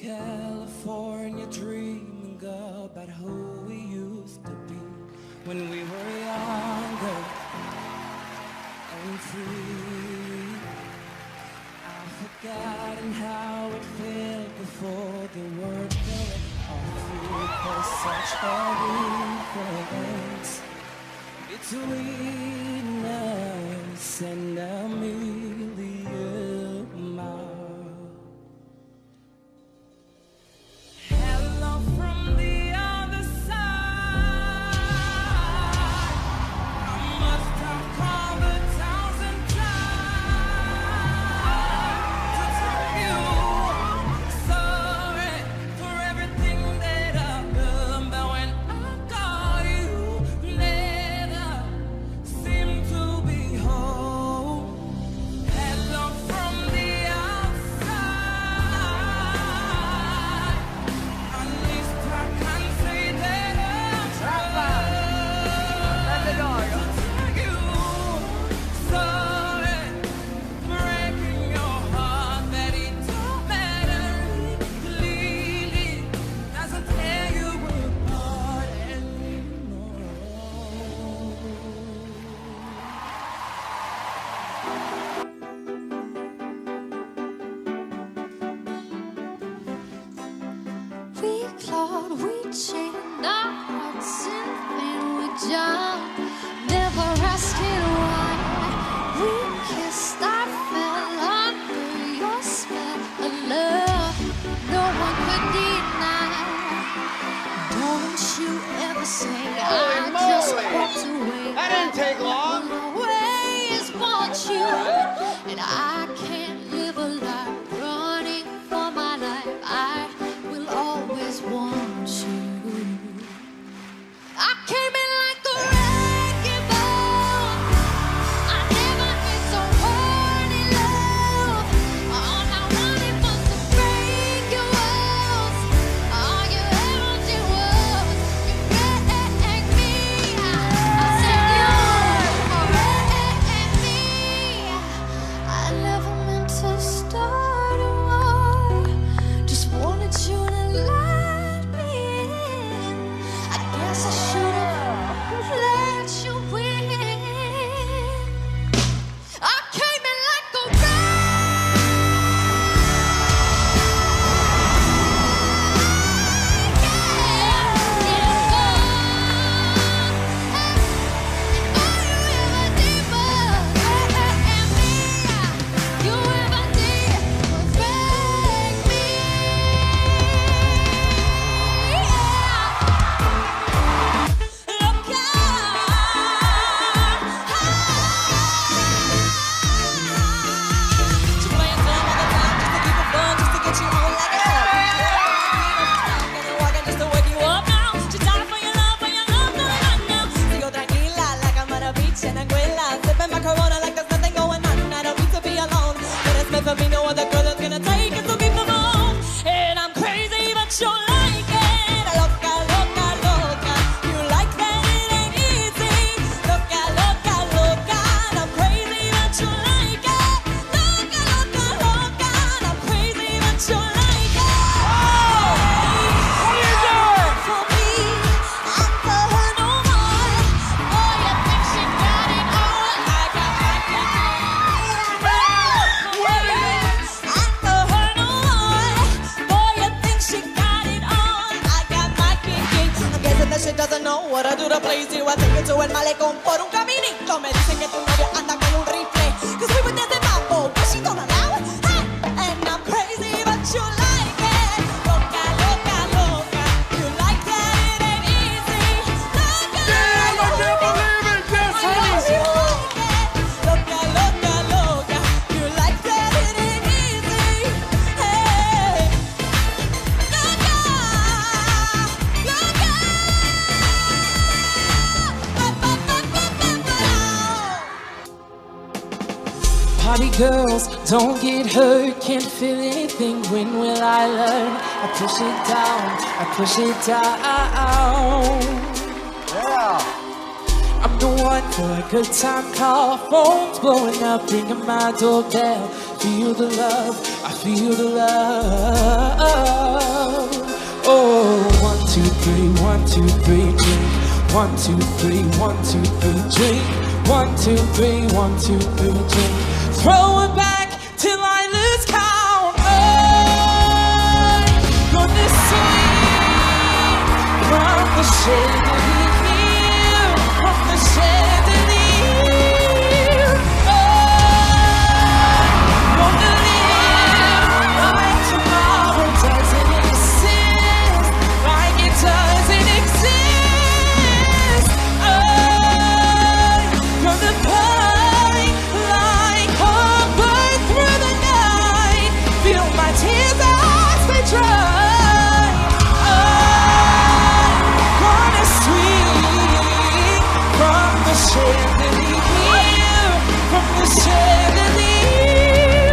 California dreaming about who we used to be when we were younger and free. I've forgotten how it felt before the world fell off. There's such a difference between us and a million miles. Party girls, don't get hurt, can't feel anything, when will I learn? I push it down, I push it down. Yeah. I'm the one for a good time call, phone's blowing up, ringing my doorbell. feel the love, I feel the love. Oh, 1, 2, 3, 1, 2, 3, drink. 1, 2, 3, 1, 2, 3, drink. 1, 2, 3, 1, 2, 3, drink. Throw it back till I lose count. I'm gonna sing from the chandelier, from the chandelier. I'm gonna live like tomorrow doesn't exist, like it doesn't exist. I'm gonna play like a bird through the night, feel my tears as they dry. I'm gonna swing from the chandelier, from the chandelier.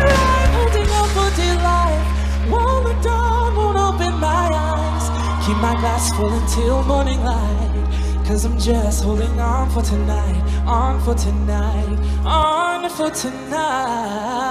I'm holding on for dear life, won't look down, won't open my eyes. Keep my glass full until morning light, 'cause I'm just holding on for tonight, on for tonight, on for tonight.